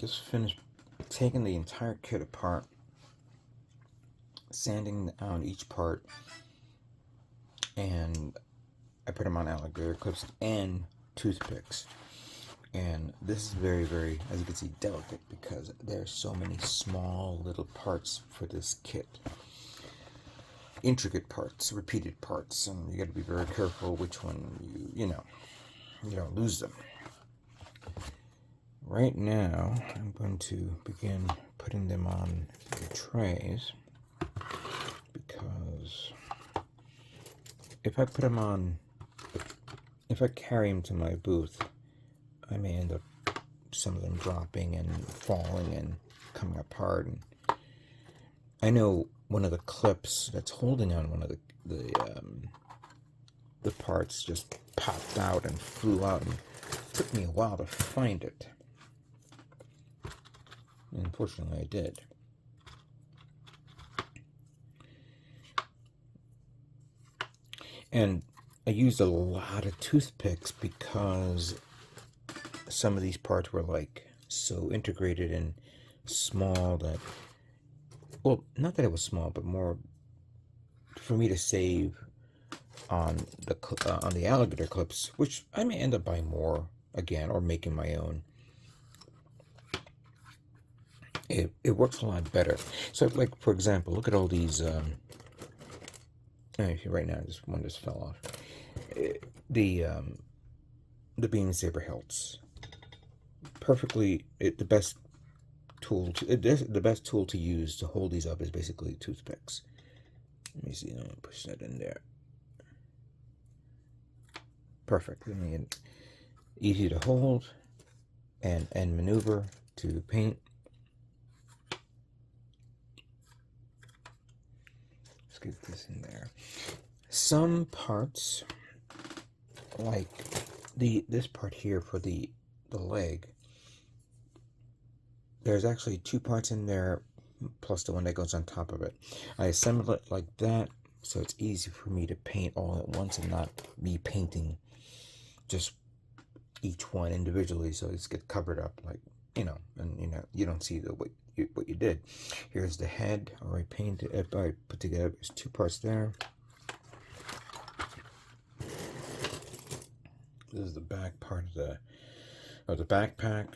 just finished taking the entire kit apart, sanding down each part, and I put them on alligator clips and toothpicks. And this is very, very, as you can see, delicate because there's so many small little parts for this kit. Intricate parts, repeated parts, and you got to be very careful which one you don't lose them. Right now, I'm going to begin putting them on the trays because if I put them on, if I carry them to my booth, I may end up some of them dropping and falling and coming apart. And I know one of the clips that's holding on one of the parts just popped out and flew out, and it took me a while to find it. And unfortunately, I did. And I used a lot of toothpicks because some of these parts were like so integrated and small that, well, not that it was small, but more for me to save on the alligator clips, which I may end up buying more again or making my own. It works a lot better. So, like, for example, look at all these. Right now, this one just fell off. The beam saber hilts. Perfectly, the best tool. The best tool to use to hold these up is basically toothpicks. Let me see. I'm gonna push that in there. Perfect. I mean, easy to hold and maneuver to paint. Let's get this in there. Some parts, like this part here for the leg, there's actually two parts in there plus the one that goes on top of it. I assembled it like that so it's easy for me to paint all at once and not me painting just each one individually, so it's get covered up, like, and you don't see what you did. Here's the head. I painted it. I put together. There's two parts there. This is the back part of the backpack.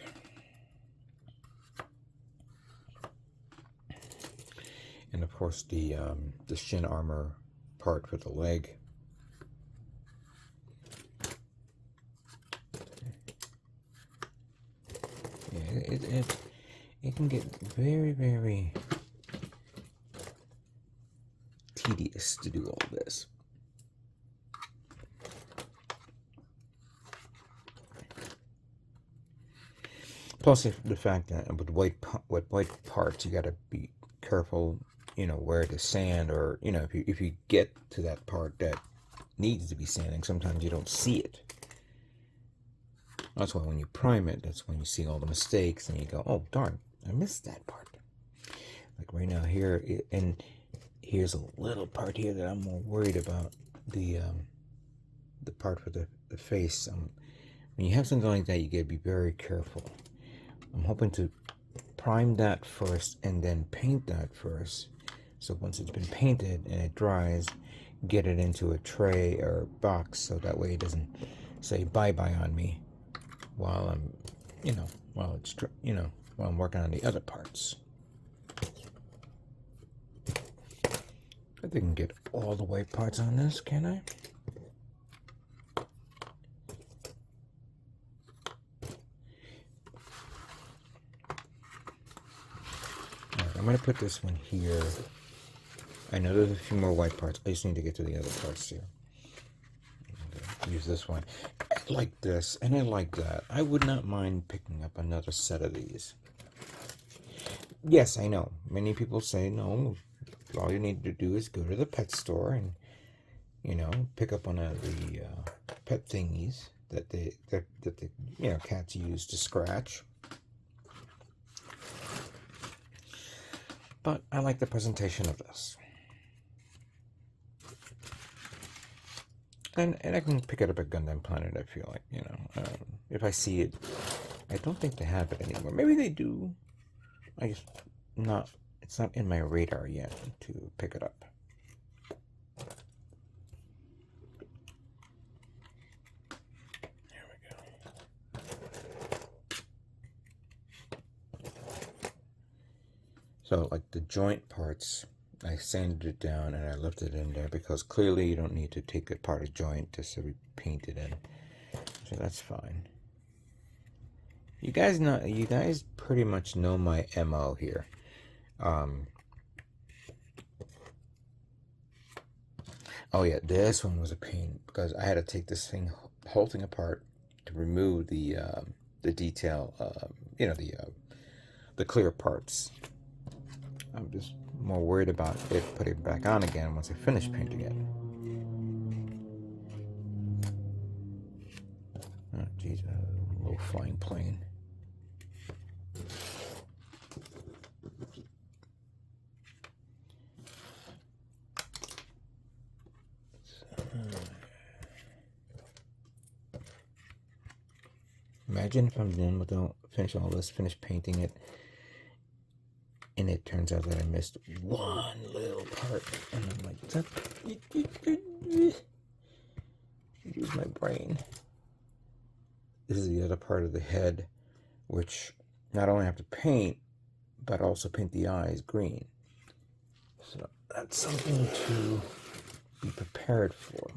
And of course the shin armor part for the leg. Yeah, it can get very, very tedious to do all this. Plus, the fact that with white parts, you got to be careful, where to sand, or if you get to that part that needs to be sanding, sometimes you don't see it. That's why when you prime it, that's when you see all the mistakes and you go, oh darn, I missed that part. Like right now here, and here's a little part here that I'm more worried about, the part for the face. When you have something like that, you gotta be very careful. I'm hoping to prime that first and then paint that first. So once it's been painted and it dries, get it into a tray or box so that way it doesn't say bye-bye on me while I'm, while I'm working on the other parts. I think I can get all the white parts on this, can I? I'm going to put this one here. I know there's a few more white parts. I just need to get to the other parts here. Use this one. I like this, and I like that. I would not mind picking up another set of these. Yes, I know. Many people say, no, all you need to do is go to the pet store and, pick up one of the pet thingies that the cats use to scratch. But I like the presentation of this. And I can pick it up at Gundam Planet, I feel like, if I see it I don't think they have it anymore. Maybe they do. I just not. It's not in my radar yet to pick it up. There we go. So, like the joint parts, I sanded it down and I left it in there because clearly you don't need to take apart a joint just to paint it in. So that's fine. You guys pretty much know my MO here. Oh yeah, this one was a pain because I had to take this whole thing apart to remove the detail, the clear parts. I'm just more worried about it putting it back on again once I finish painting it. Oh geez, a little flying plane. Imagine if I'm done with all this, finish painting it, and it turns out that I missed one little part, and I'm like, use my brain. This is the other part of the head, which not only have to paint, but also paint the eyes green. So that's something to be prepared for.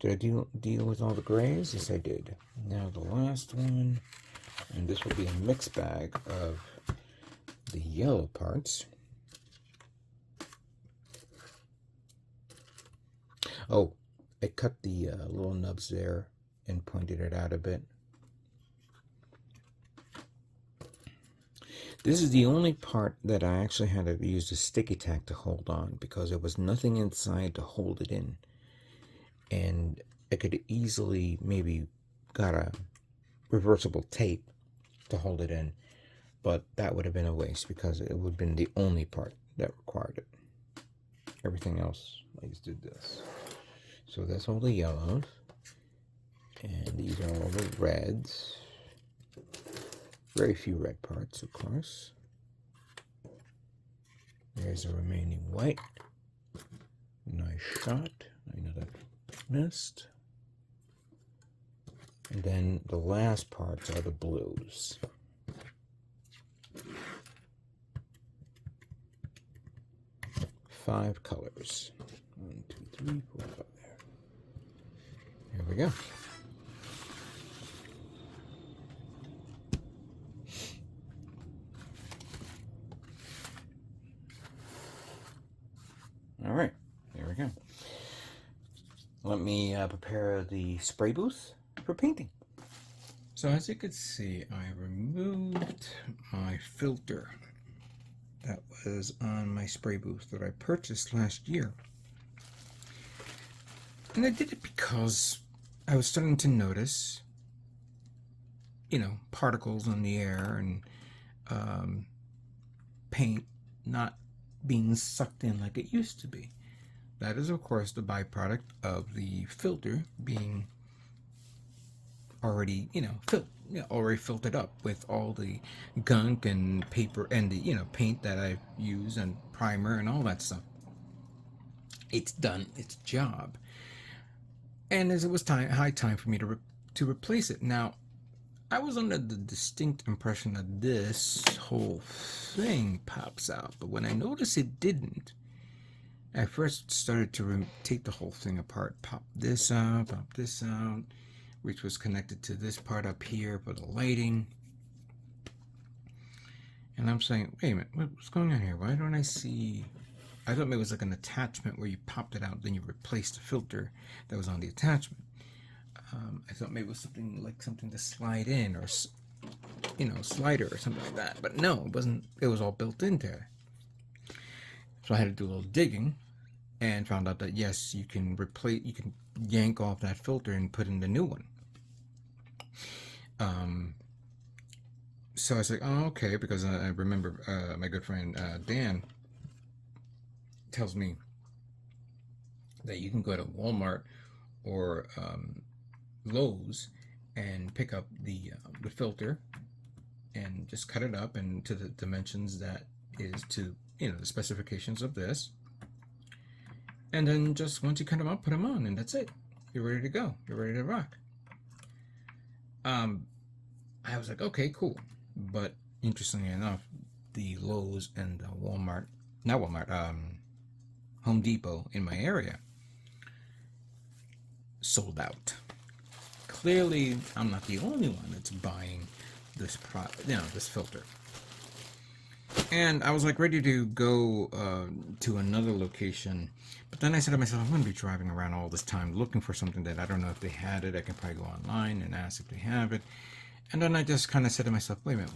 Did I deal with all the grays? Yes, I did. Now the last one, and this will be a mixed bag of the yellow parts. Oh, I cut the little nubs there and pointed it out a bit. This is the only part that I actually had to use a sticky tack to hold on because there was nothing inside to hold it in. And I could easily maybe got a reversible tape to hold it in, but that would have been a waste because it would have been the only part that required it. Everything else, I just did this. So that's all the yellows, and these are all the reds. Very few red parts, of course. There's the remaining white. Nice shot. I know that missed. And then the last parts are the blues. Five colors. 1, 2, 3, 4, 5. There we go. All right, there we go. Let me prepare the spray booth for painting. So as you can see, I removed my filter that was on my spray booth that I purchased last year. And I did it because I was starting to notice, particles on the air and paint not being sucked in like it used to be. That is, of course, the byproduct of the filter being already, already filtered up with all the gunk and paper and the, paint that I've used and primer and all that stuff. It's done its job. And as it was high time for me to replace it. Now, I was under the distinct impression that this whole thing pops out, but when I noticed it didn't, I first started to take the whole thing apart, pop this out, which was connected to this part up here for the lighting. And I'm saying, wait a minute, what's going on here? Why don't I see? I thought maybe it was like an attachment where you popped it out, then you replaced the filter that was on the attachment. I thought maybe it was something to slide in, or slider or something like that. But no, it wasn't. It was all built in there. So I had to do a little digging, and found out that yes, you can yank off that filter and put in the new one. So I was like, oh, okay, because I remember my good friend Dan tells me that you can go to Walmart or Lowe's and pick up the filter and just cut it up into the dimensions that is to, you know, the specifications of this. And then just once you cut them up, put them on, and that's it. You're ready to go. You're ready to rock. I was like, okay, cool. But interestingly enough, the Lowe's and Walmart, not Walmart, Home Depot in my area sold out. Clearly, I'm not the only one that's buying this this filter. And I was like ready to go to another location, but then I said to myself, I'm going to be driving around all this time looking for something that I don't know if they had it. I can probably go online and ask if they have it. And then I just kind of said to myself, wait a minute,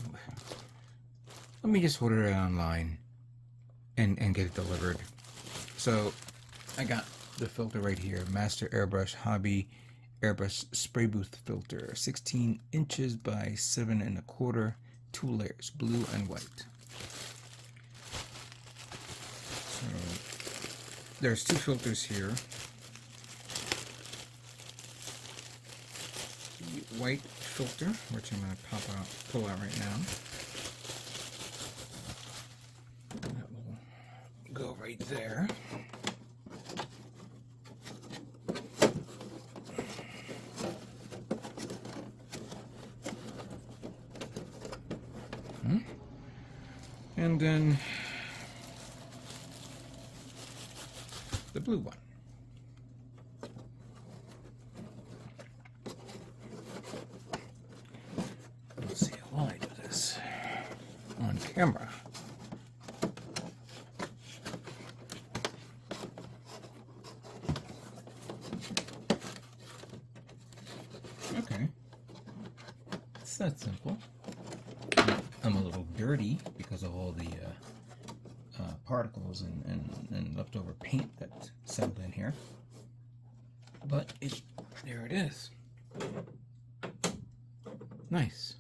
let me just order it online and get it delivered. So I got the filter right here, Master Airbrush Hobby Airbrush Spray Booth Filter, 16 inches by 7¼ 2 layers, blue and white. So there's 2 filters here. The white filter, which I'm going to pull out right now. That will go right there. And then the blue one. Let's see how I do this on camera. Okay, it's that simple. I'm a little dirty because of all the particles and leftover paint that's settled in here, but there it is. Nice.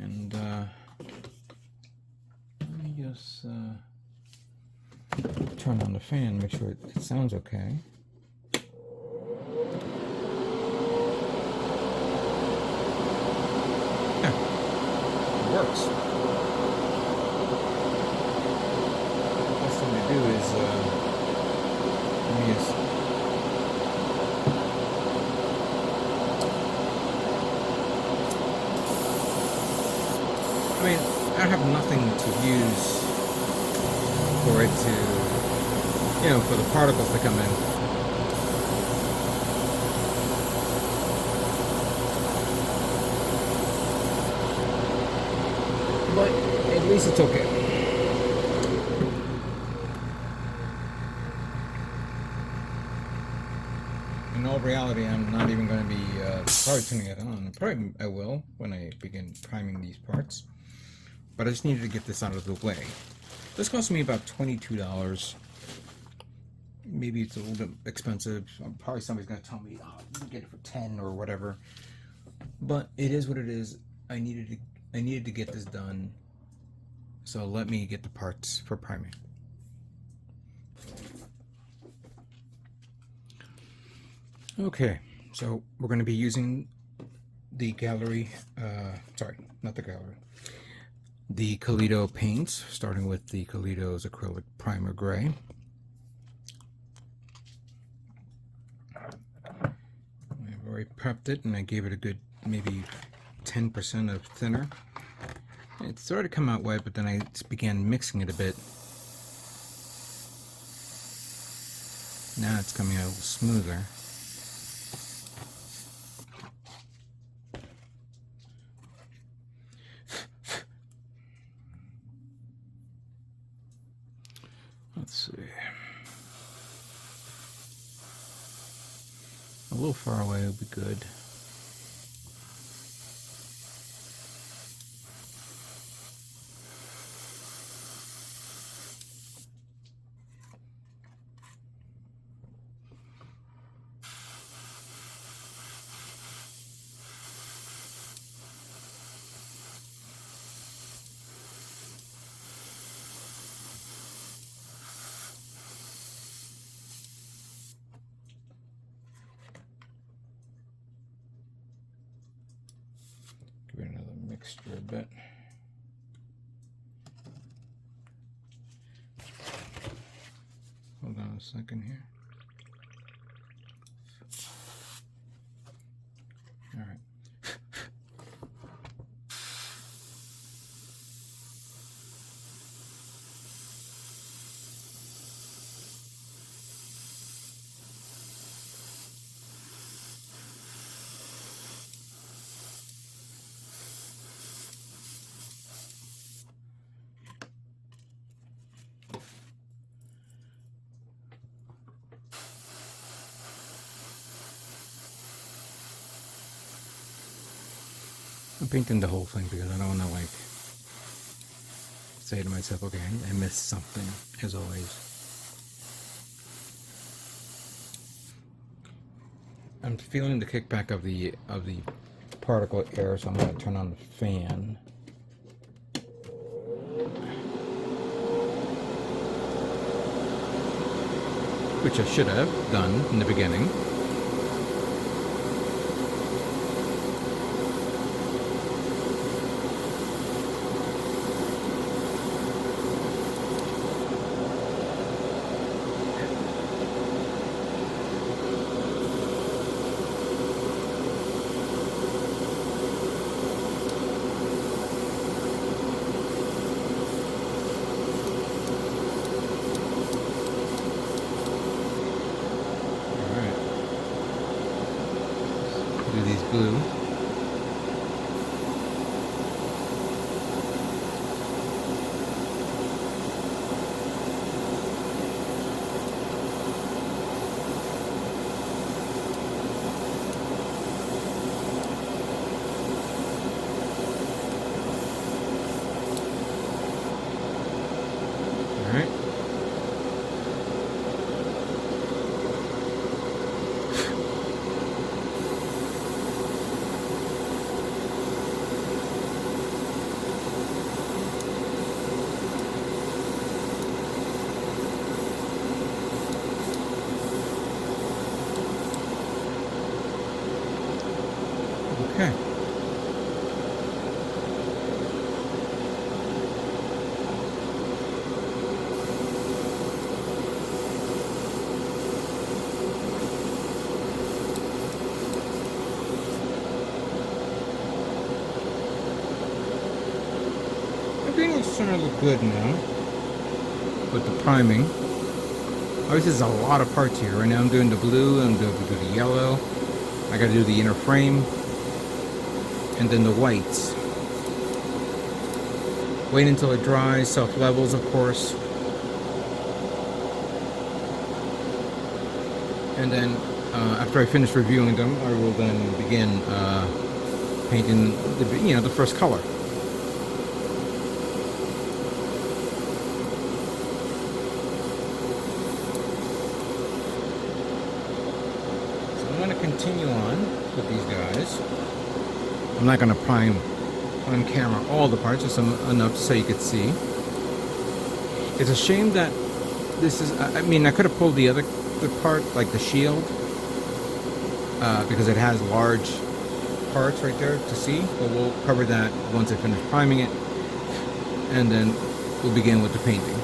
And let me just turn on the fan, make sure it sounds okay. Works. The best thing to do is let me just I mean, I have nothing to use for it to, you know, for the particles to come in. But at least it's okay. In all reality, I'm not even going to be probably tuning it on. Probably I will when I begin priming these parts. But I just needed to get this out of the way. This cost me about $22. Maybe it's a little bit expensive. Probably somebody's going to tell me, oh, you can get it for 10 or whatever. But it is what it is. I needed to get this done, so let me get the parts for priming. Okay, so we're going to be using the gallery, the Kaleido paints, starting with the Kaleido's acrylic primer gray. I've already prepped it and I gave it a good maybe 10% of thinner. It started to come out wet, but then I began mixing it a bit. Now it's coming out a little smoother. Let's see. A little far away would be good. extra bit. Hold on a second here. All right. I'm painting the whole thing because I don't want to like say to myself, okay, I missed something, as always. I'm feeling the kickback of the particle air, so I'm going to turn on the fan. Which I should have done in the beginning. Do these blue. All right. Okay. Everything is starting to look good now with the priming. Obviously, there's a lot of parts here. Right now, I'm doing the blue, I'm doing the yellow. I got to do the inner frame, and then the whites. Wait until it dries, self levels, of course. And then after I finish reviewing them, I will then begin painting the first color. So I'm going to continue on with these guys. I'm not going to prime on camera all the parts, just enough so you could see. It's a shame that this is, I mean, I could have pulled the part, like the shield, because it has large parts right there to see, but we'll cover that once I finish priming it, and then we'll begin with the painting.